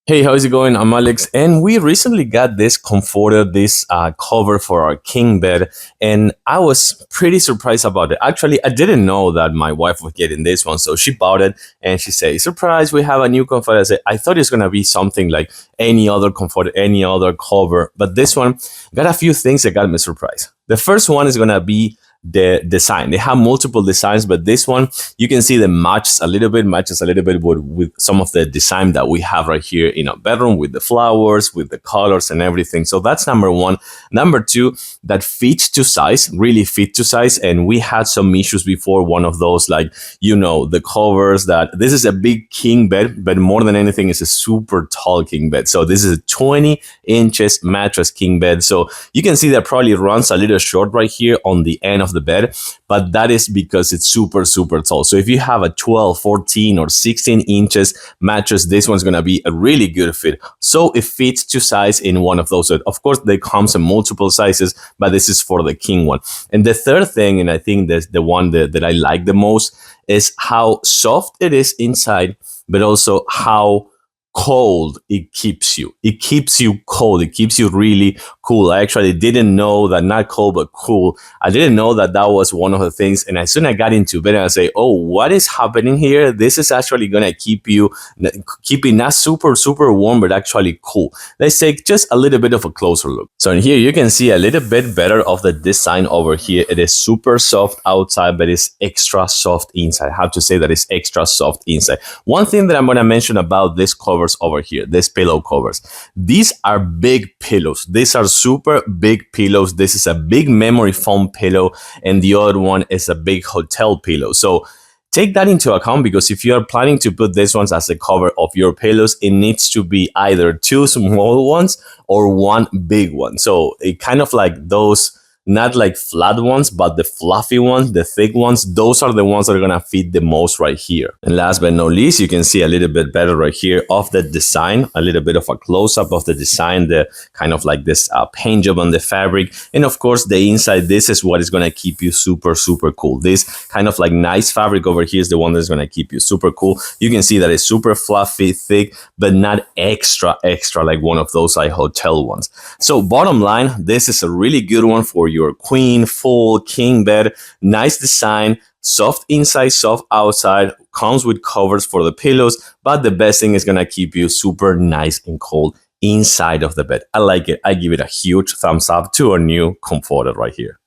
Hey, how's it going? I'm Alex, and we recently got this comforter, this cover for our king bed, and I was pretty surprised about it. Actually, I didn't know that my wife was getting this one, so she bought it, and she said, "Surprise, we have a new comforter." I thought it's gonna be something like any other comforter, any other cover, but this one got a few things that got me surprised. The first one is gonna be the design. They have multiple designs, but this one you can see the matches a little bit with some of the design that we have right here in our bedroom, with the flowers, with the colors and everything. So that's number one. Number two, that fits to size, really fit to size. And we had some issues before. One of those, like, the covers, that this is a big king bed, but more than anything, it's a super tall king bed. So this is a 20 inches mattress king bed. So you can see that probably runs a little short right here on the end of the bed, but that is because it's super tall. So if you have a 12, 14 or 16 inches mattress, this one's gonna be a really good fit. So it fits to size in one of those. Of course, they comes in multiple sizes, but this is for the king one. And the third thing, and I think that's the one that I like the most, is how soft it is inside, but also how cold it keeps you. It keeps you cold. It keeps you really cool. I actually didn't know that, not cold, but cool. I didn't know that that was one of the things. And as soon as I got into bed, I say, oh, what is happening here? This is actually going to keep it not super warm, but actually cool. Let's take just a little bit of a closer look. So in here, you can see a little bit better of the design over here. It is super soft outside, but it's extra soft inside. I have to say that it's extra soft inside. One thing that I'm going to mention about this covers over here, these pillow covers, these are big pillows. These are super big pillows. This is a big memory foam pillow, and the other one is a big hotel pillow. So take that into account, because if you are planning to put these ones as a cover of your pillows, it needs to be either two small ones or one big one. So it kind of like those, not like flat ones, but the fluffy ones, the thick ones, those are the ones that are gonna fit the most right here. And last but not least, you can see a little bit better right here of the design, a little bit of a close-up of the design, the kind of like this paint job on the fabric. And of course, the inside, this is what is gonna keep you super cool. This kind of like nice fabric over here is the one that's gonna keep you super cool. You can see that it's super fluffy, thick, but not extra like one of those like hotel ones. So bottom line, this is a really good one for your queen, full, king bed. Nice design, soft inside, soft outside, comes with covers for the pillows, but the best thing is gonna keep you super nice and cold inside of the bed. I like it. I give it a huge thumbs up to our new comforter right here.